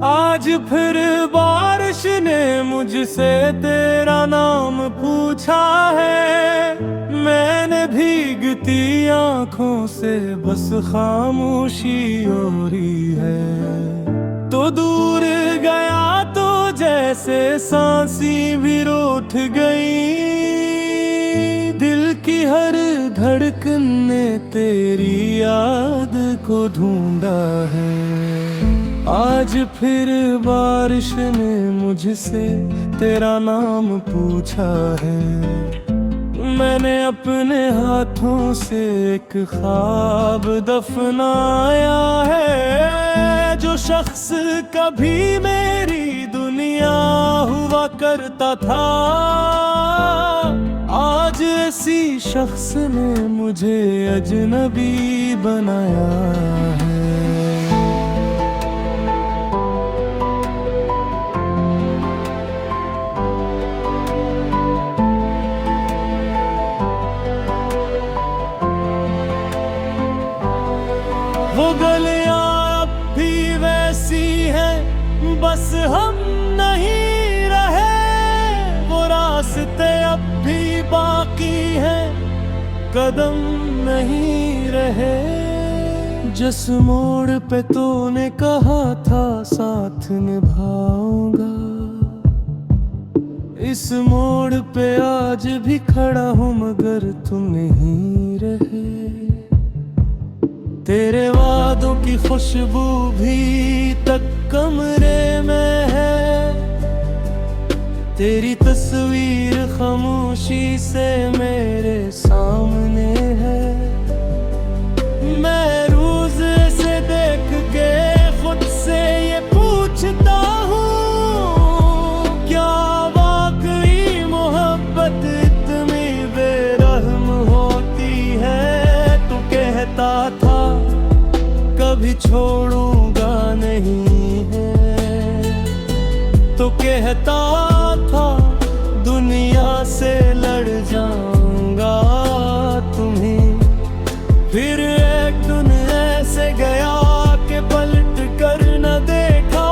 आज फिर बारिश ने मुझसे तेरा नाम पूछा है। मैंने भीगती आंखों से बस खामोशी ओढ़ी है। तो दूर गया तो जैसे सांसी भी रूठ गई। दिल की हर धड़कन ने तेरी याद को ढूंढा है। आज फिर बारिश ने मुझसे तेरा नाम पूछा है। मैंने अपने हाथों से एक ख्वाब दफनाया है। जो शख्स कभी मेरी दुनिया हुआ करता था, आज इसी शख्स ने मुझे अजनबी बनाया है। वो गलियां अब भी वैसी हैं, बस हम नहीं रहे। वो रास्ते अब भी बाकी हैं, कदम नहीं रहे। जिस मोड़ पे तूने कहा था साथ निभाऊंगा, इस मोड़ पे आज भी खड़ा हूँ मगर तुम नहीं रहे। तेरे वादों की खुशबू भी तक कमरे में है। तेरी तस्वीर खामोशी से मेरे सामने है। मैं रोज से देख के खुद से ये पूछता हूँ, क्या वाकई मोहब्बत इतनी बेरहम होती है। तू कहता था कभी छोड़ूंगा नहीं है, तो कहता था दुनिया से लड़ जाऊंगा तुम्हें। फिर एक दिन ऐसे गया कि पलट कर न देखा,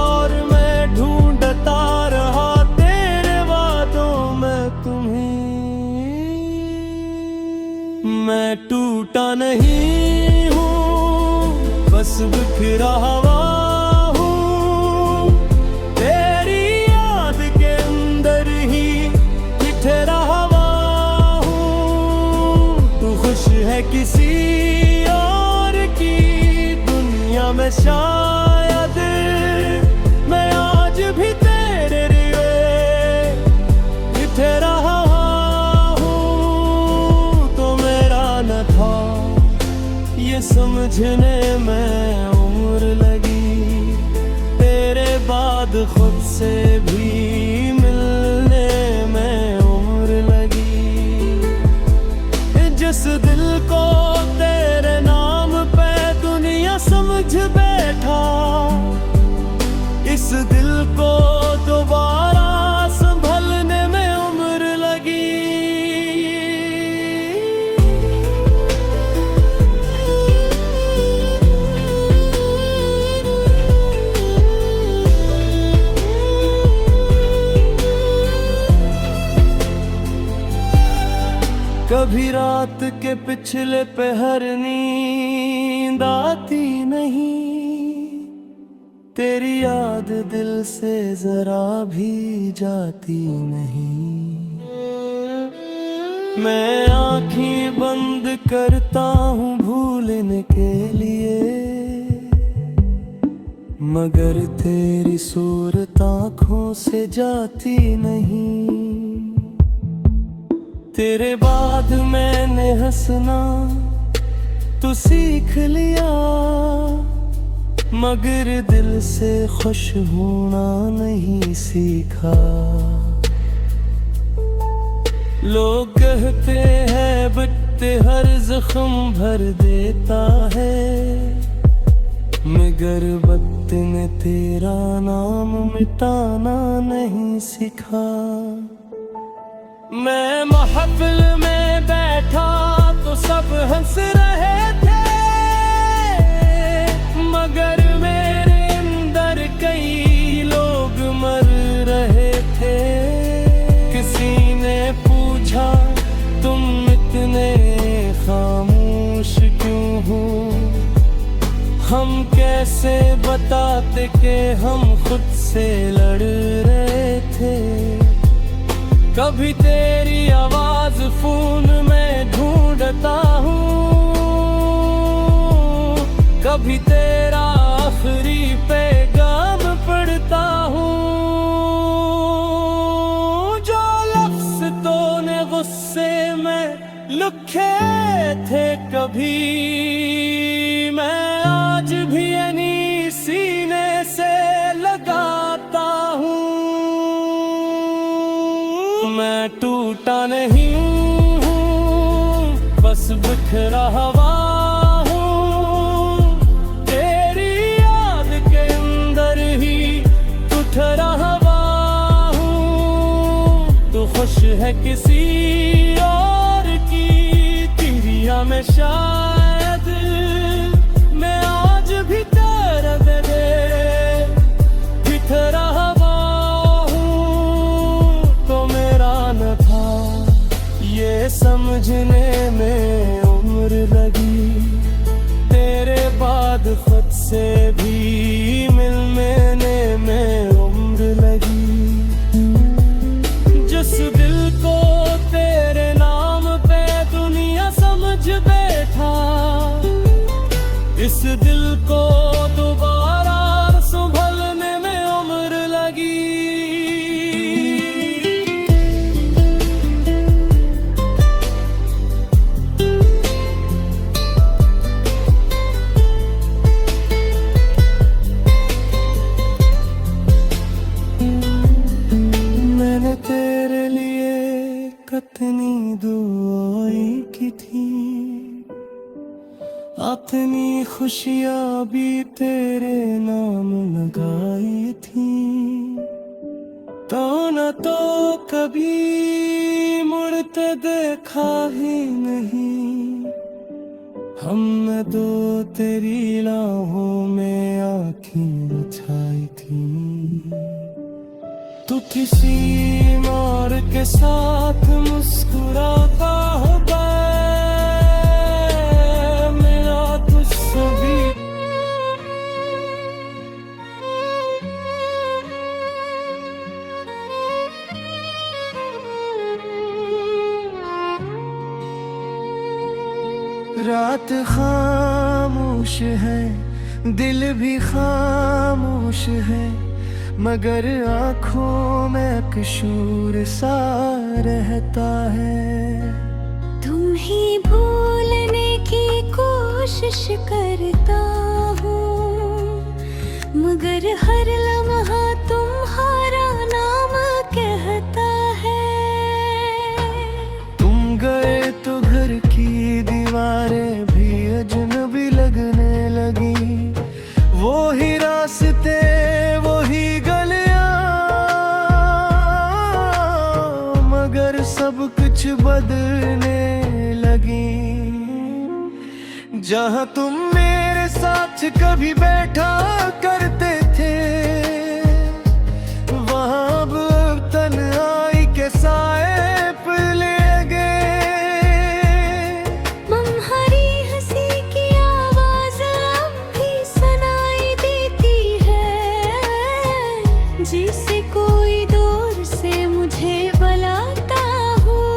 और मैं ढूंढता रहा तेरे वादों में तुम्हें। मैं टूटा नहीं हूँ, बस बिखरा हवा हूँ। तेरी याद के अंदर ही ठहरा हवा हूँ। तू खुश है किसी और की दुनिया में शायद, मैं आज भी तेरे लिए ठहरा हवा हूँ। तो मेरा न था ये समझने में उम्र लगी, तेरे बाद खुद से भी मिलने में उम्र लगी। जिस दिल को तेरे नाम पे दुनिया समझ बैठा, इस दिल को दोबारा संभलने में उम्र लगी। कभी रात के पिछले पहर नींद आती नहीं, तेरी याद दिल से जरा भी जाती नहीं। मैं आँखें बंद करता हूँ भूलने के लिए, मगर तेरी सूरत आँखों से जाती नहीं। तेरे बाद मैंने हंसना तो सीख लिया, मगर दिल से खुश होना नहीं सीखा। लोग कहते हैं बट्टे हर जख्म भर देता है, मगर वक्त ने तेरा नाम मिटाना नहीं सिखा। मैं महफिल में बैठा तो सब हंस रहे थे, मगर मैं हम कैसे बताते कि हम खुद से लड़ रहे थे। कभी तेरी आवाज फोन में ढूंढता हूँ, कभी तेरा आखिरी पैगाम पढ़ता हूँ। जो लफ्ज़ तूने गुस्से में लिखे थे कभी, मैं आज भी यानी सीने से लगाता हूँ। मैं टूटा नहीं हूँ, बस बिखरा हुआ हूँ। तेरी याद के अंदर ही ठुठरा हुआ हूँ। तू खुश है किसी और की तिरिया में शायद, मैं आज भी तेरे दे बिखरा हुआ हूँ। तो मेरा न था ये समझने में उम्र लगी, तेरे बाद खुद से भी मिलने में उम्र लगी। जिस दिल को तेरे नाम पे दुनिया समझ बैठा, इस दिल को दोबारा संभलने में उम्र लगी। मैंने तेरे लिए कितनी दुआएं की थी, अपनी खुशियाँ भी तेरे नाम लगाई थी। तो न तो कभी मुड़ते देखा ही नहीं, हमने तो तेरी राहों में आँखें बिछाई थी। तू किसी और के साथ मुस्कुराता होगा, मेरा तुझसे भी रात खामोश है, दिल भी खामोश है, मगर आँखों में कशूर सा रहता है। तुम ही भूलने की कोशिश करता हूँ, मगर हर लम्हा तुम्हारा नाम कहता है। तुम गए तो घर की दीवारें भी अजनबी लगने लगी, वो ही रास्ते वो ही गलियां, मगर सब कुछ बदलने लगी। जहाँ तुम मेरे साथ कभी बैठा करते थे, वहाँ अब तन्हाई के साए ले गए। तुम्हारी हंसी की आवाज अब भी सुनाई देती है, जिसे कोई दूर से मुझे बुलाता हूँ।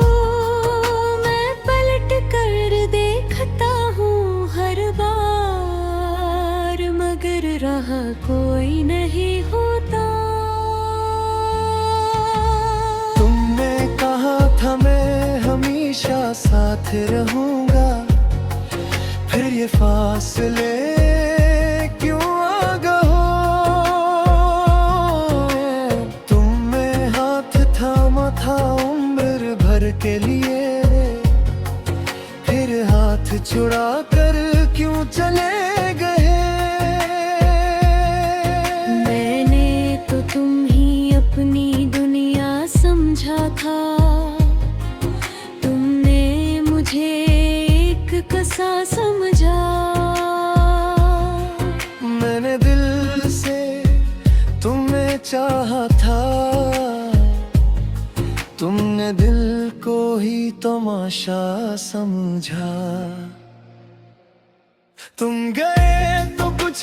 मैं पलट कर देखता हूँ हर बार, मगर रहा कोई नहीं होता। तुमने कहा था मैं हमेशा साथ रहूंगा, फिर ये फासले क्यों आ गए हो। तुमने हाथ थामा था उम्र भर के लिए, फिर हाथ छुड़ा कर क्यों चले गए। मैंने तो तुम ही अपनी दुनिया समझा था, तुमने मुझे एक कसा समझा। मैंने दिल से तुम्हें चाहा था, तुमने दिल को ही तमाशा समझा। तुम गए तो कुछ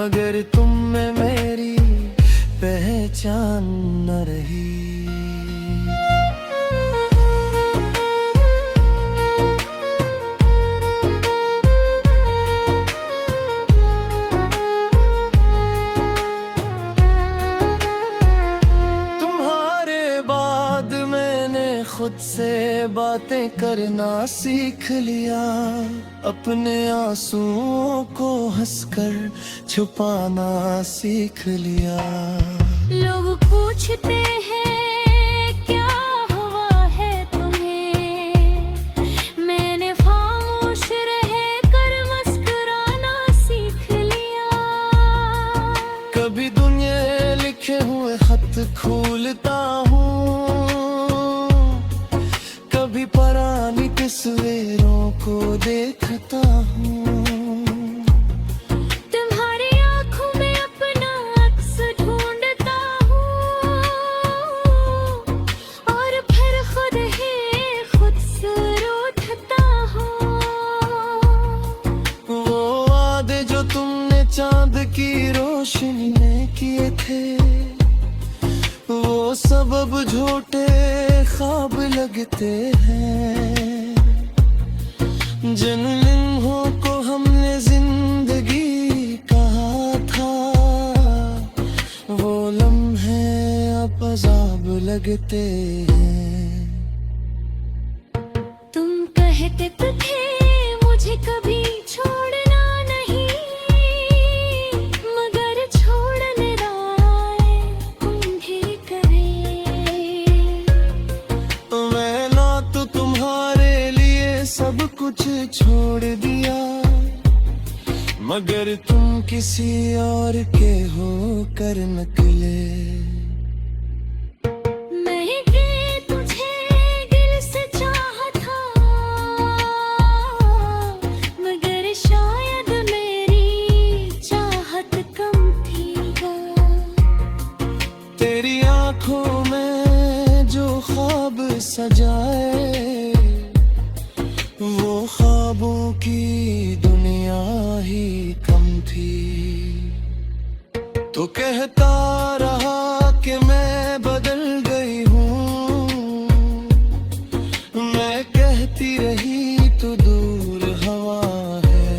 मगर तुम में मेरी पहचान न रही। खुद से बातें करना सीख लिया, अपने आंसुओं को हंसकर छुपाना सीख लिया। लोग पूछते हैं क्या हुआ है तुम्हें, मैंने खामोश रह कर मुस्कुराना सीख लिया। कभी दुनिया लिखे हुए खत खोलता हूँ, कभी पुरानी तस्वीरों को देखता हूँ। तुम्हारी आंखों में अपना अक्स ढूंढता हूँ, और फिर खुद ही खुद से रूठता हूँ। वो वादे जो तुमने चांद की रोशनी में किए थे, वो सब अब झूठे ख्वाब लगते हैं। जिन लम्हों को हमने जिंदगी कहा था, वो लम्हे अब अज़ाब लगते हैं। तुम कहते तो थे मुझे कभी छोड़ना नहीं, मगर छोड़ने आए तुम भी करे। मैं ना तो तुम्हारे लिए सब कुछ छोड़ दिया, मगर तुम किसी और के हो कर निकले। मैंने तुझे दिल से चाहा था, मगर शायद मेरी चाहत कम थी। तेरी आंखों में जो ख्वाब सजाए, वो ख्वाबों की दुनिया ही कम थी। तो कहता रहा कि मैं बदल गई हूँ, मैं कहती रही तो दूर हवा है।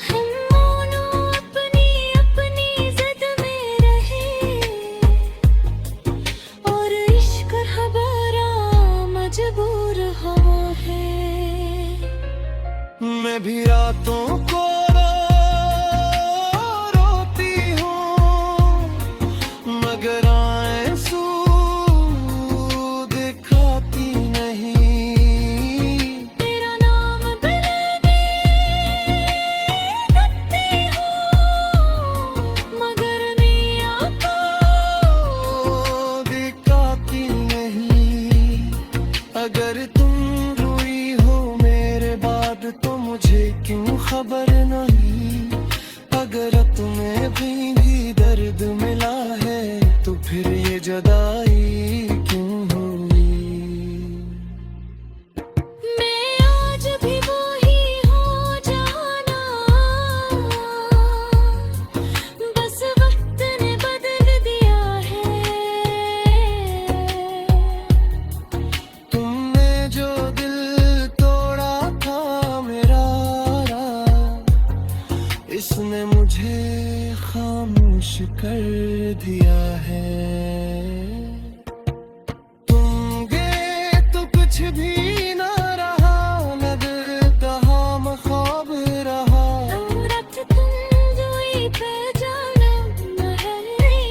हम दोनों अपनी अपनी जिद में रहे, और इश्क हमारा मजबूर हवा है। मैं भी रातों को रोती हूँ, मगर आंसू दिखाती नहीं। तेरा नाम बिलने लगती हूँ, मगर मियाँ को दिखाती नहीं। अगर तुम रोई हो मेरे बाद तो मुझे क्यों खबर नहीं। अगर तुम्हें भी दर्द मिला है तो फिर ये जुदाई क्यों हुई। मैं आज भी वही हूँ जाना, बस वक्त ने बदल दिया है। तुमने जो दिल तोड़ा था मेरा, इसने मुझे खामोश कर दिया है। तुम गए तो कुछ भी ना रहा, लगता हम ख्वाब रहा। रात तुम जोई पे जाना महली,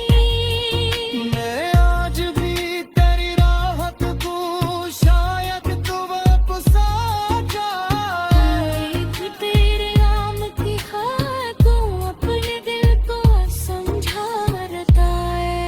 मैं आज भी तेरी राहत को शायद तू वापस आ जाए। तेरे नाम की खातों अपने दिल को समझा रता है।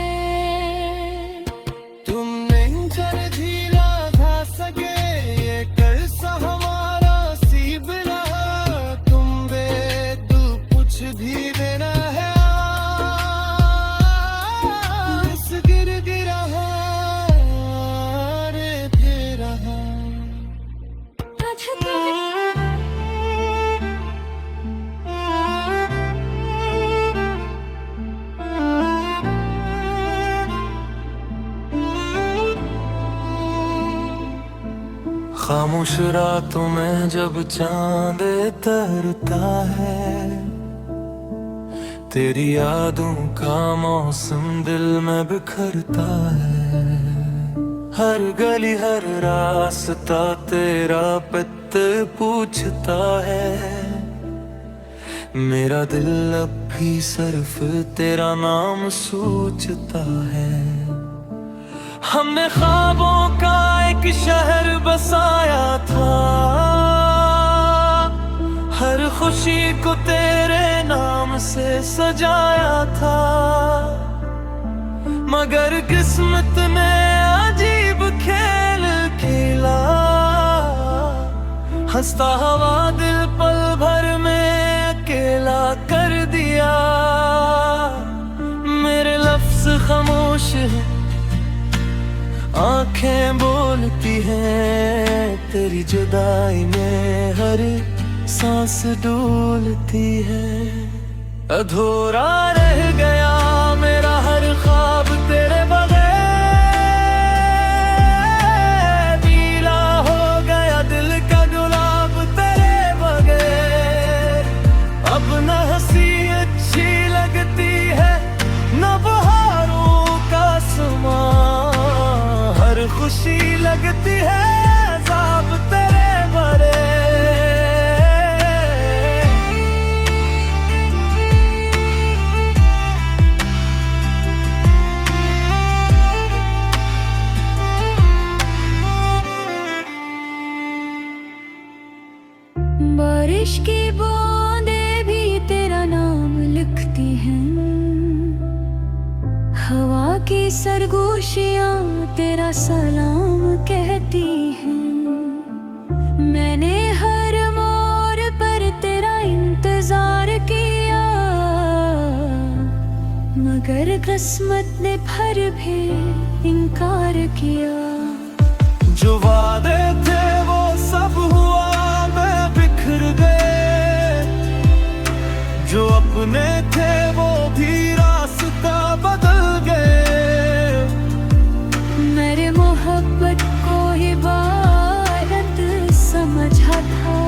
खामोश रातों में जब चांद तरता है, तेरी यादों का मौसम दिल में बिखरता है। हर गली हर रास्ता तेरा पत्ते पूछता है, मेरा दिल अब भी सिर्फ तेरा नाम सोचता है। हमने ख्वाबों का एक शहर बसाया था, हर खुशी को तेरे नाम से सजाया था, मगर किस्मत ने अजीब खेल खेला। हंसता हवा दिल पल भर में अकेला कर दिया। मेरे लफ्ज खामोश हैं, आंखें बोलती हैं, तेरी जुदाई में हर सांस डोलती है। अधूरा रह गया मेरा हर ख्वाब तेरे बगैर, पीला हो गया दिल का गुलाब तेरे बगैर। अब न हंसी अच्छी लगती है न बहारों का समा, हर खुशी लगती है अज़ाब तेरे भरे। बारिश की बूंदें भी तेरा नाम लिखती हैं, हवा की सरगोशियां तेरा सलाम कहती हैं। मैंने हर मोड़ पर तेरा इंतजार किया, मगर किस्मत ने फिर भी इनकार किया। जो वादे थे वो सब हुआ मैं बिखर गए, जो अपने थे वो भी रास्ता बदल गए। मेरे मोहब्बत को इबादत समझा था,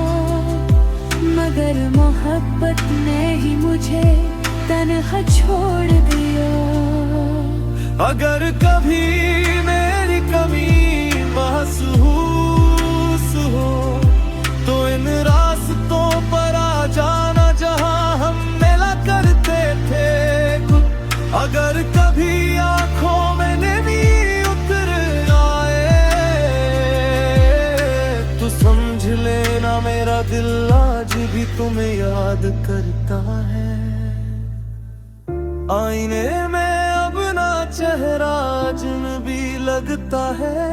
मगर मोहब्बत ने ही मुझे तन्हा छोड़ दिया। अगर कभी मेरी कमी महसूस हो तो इन रास्तों पर आ जाना जहां हम मिला करते थे। अगर कभी आंखों में नमी उतर आए तो समझ लेना मेरा दिल आज भी तुम्हें याद करता है। आईने में अपना चेहरा अजनबी लगता है,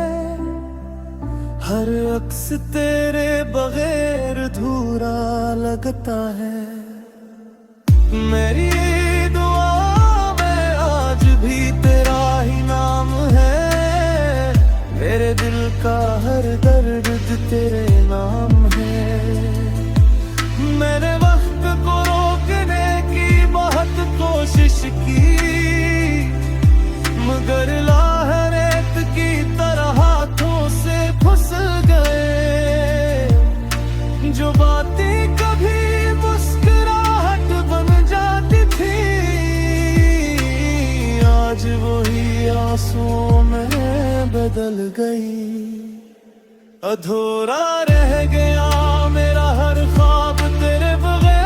हर अक्स तेरे बगैर अधूरा लगता है। मेरी दुआ में आज भी तेरा ही नाम है, मेरे दिल का हर दर्द तेरे नाम है। मैंने वक्त को रोकने की बहुत कोशिश की, मगर लाहरेत की तरह हाथों से फिसल गए। जो बातें कभी मुस्कुराहट बन जाती थी, आज वही आंसुओं में बदल गई। अधूरा रह गया मेरा हर ख्वाब तेरे बगैर,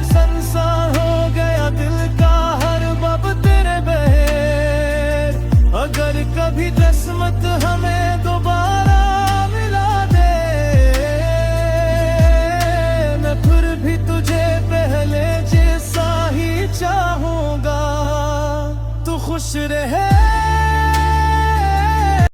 संसार हो गया दिल का हर बब तेरे बगैर। अगर कभी किस्मत हमें दोबारा मिला दे, मैं फिर भी तुझे पहले जैसा ही चाहूंगा। तू खुश रहे